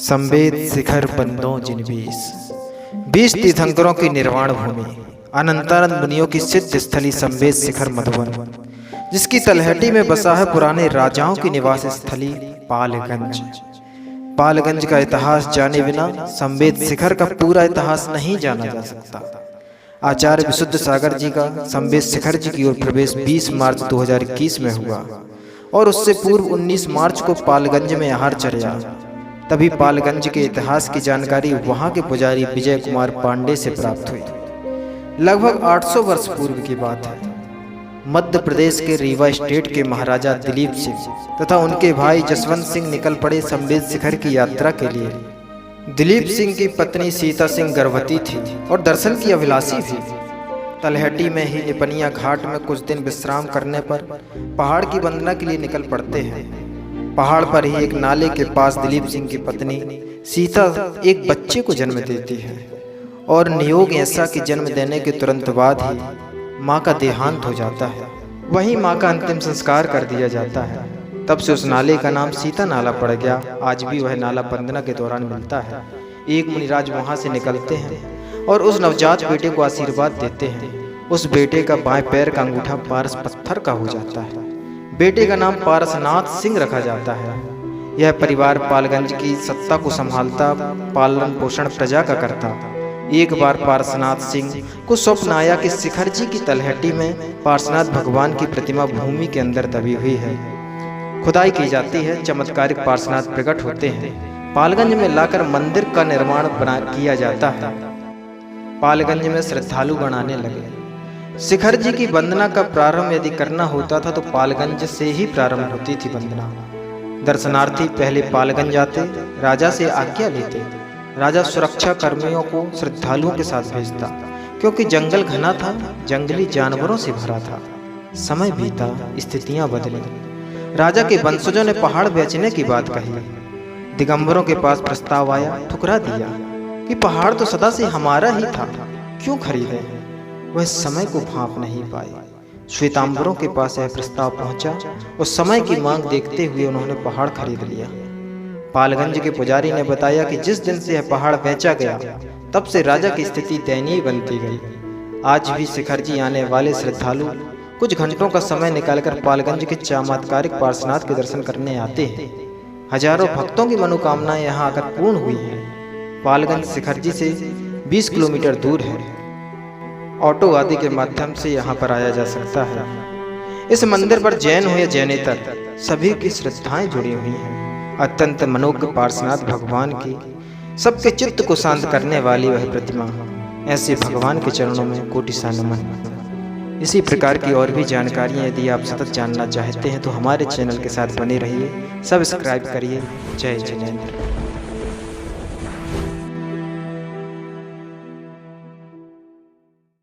संवेद शिखर बंदों जिन 20 तीर्थंकरों की निर्वाण भूमि, अनंतानंद मुनियों की सिद्ध स्थली संवेद शिखर मधुबन, जिसकी तलहटी में बसा है पुराने राजाओं की निवास स्थली पालगंज। पालगंज का इतिहास जाने बिना संवेद शिखर का पूरा इतिहास नहीं जाना जा सकता। आचार्य विशुद्ध सागर जी का संवेद शिखर जी की ओर प्रवेश 20 मार्च 2021 में हुआ और उससे पूर्व 19 मार्च को पालगंज में आहार चढ़ा। तभी पालगंज के इतिहास की जानकारी वहां के पुजारी विजय कुमार पांडे से प्राप्त हुई। लगभग 800 वर्ष पूर्व की बात है। मध्य प्रदेश के रीवा स्टेट के महाराजा दिलीप सिंह तथा उनके भाई जसवंत सिंह निकल पड़े संवेद शिखर की यात्रा के लिए। दिलीप सिंह की पत्नी सीता सिंह गर्भवती थी और दर्शन की अभिलाषी थी। तलहटी में ही निपनिया घाट में कुछ दिन विश्राम करने पर पहाड़ की वंदना के लिए निकल पड़ते हैं। पहाड़ पर ही एक नाले के पास दिलीप सिंह की पत्नी सीता एक बच्चे को जन्म देती है और नियोग ऐसा कि जन्म देने के तुरंत बाद ही माँ का देहांत हो जाता है। वहीं माँ का अंतिम संस्कार कर दिया जाता है। तब से उस नाले का नाम सीता नाला पड़ गया। आज भी वह नाला वंदना के दौरान मिलता है। एक मुनिराज वहाँ से निकलते हैं और उस नवजात बेटे को आशीर्वाद देते हैं। उस बेटे का बाएं पैर का अंगूठा पारस पत्थर का हो जाता है। बेटे का नाम पारसनाथ सिंह रखा जाता है। यह परिवार पालगंज की सत्ता को संभालता, पालन पोषण प्रजा का करता। एक बार पारसनाथ सिंह को स्वप्न आया कि शिखर जी की तलहटी में पारसनाथ भगवान की प्रतिमा भूमि के अंदर दबी हुई है। खुदाई की जाती है, चमत्कारिक पारसनाथ प्रकट होते हैं। पालगंज में लाकर मंदिर का निर्माण किया जाता है। पालगंज में श्रद्धालु बनाने लगे। शिखर जी की वंदना का प्रारंभ यदि करना होता था तो पालगंज से ही प्रारंभ होती थी वंदना। दर्शनार्थी पहले पालगंज आते, राजा से आज्ञा लेते। राजा सुरक्षा कर्मियों को श्रद्धालुओं के साथ भेजता, क्योंकि जंगल घना था, जंगली जानवरों से भरा था। समय बीता, स्थितियां बदली। राजा के वंशजों ने पहाड़ बेचने की बात कही। दिगंबरों के पास प्रस्ताव आया, ठुकरा दिया कि पहाड़ तो सदा से हमारा ही था, क्यों खरीदे। वह समय को भांप नहीं पाए। श्वेतांबरों के पास यह प्रस्ताव पहुंचा और समय की मांग देखते हुए उन्होंने पहाड़ खरीद लिया। पालगंज के पुजारी ने बताया कि जिस दिन से यह पहाड़ बेचा गया तब से राजा की स्थिति दयनीय बनती गई। आज भी शिखर जी आने वाले श्रद्धालु कुछ घंटों का समय निकालकर पालगंज के चमत्कारिक पार्श्वनाथ के दर्शन करने आते हैं। हजारों भक्तों की मनोकामनाएं यहाँ आकर पूर्ण हुई हैं। पालगंज शिखर जी से 20 किलोमीटर दूर है। ऑटो आदि के माध्यम से यहाँ पर आया जा सकता है। इस मंदिर पर जैन हो या जैनेतर सभी की श्रद्धाएं जुड़ी हुई हैं। अत्यंत मनोज्ञ पार्श्वनाथ भगवान की सबके चित्त को शांत करने वाली वह प्रतिमा। ऐसे भगवान के चरणों में कोटि सा नमन। इसी प्रकार की और भी जानकारियाँ यदि आप सतत जानना चाहते हैं तो हमारे चैनल के साथ बने रहिए, सब्सक्राइब करिए। जय जिनेंद्र।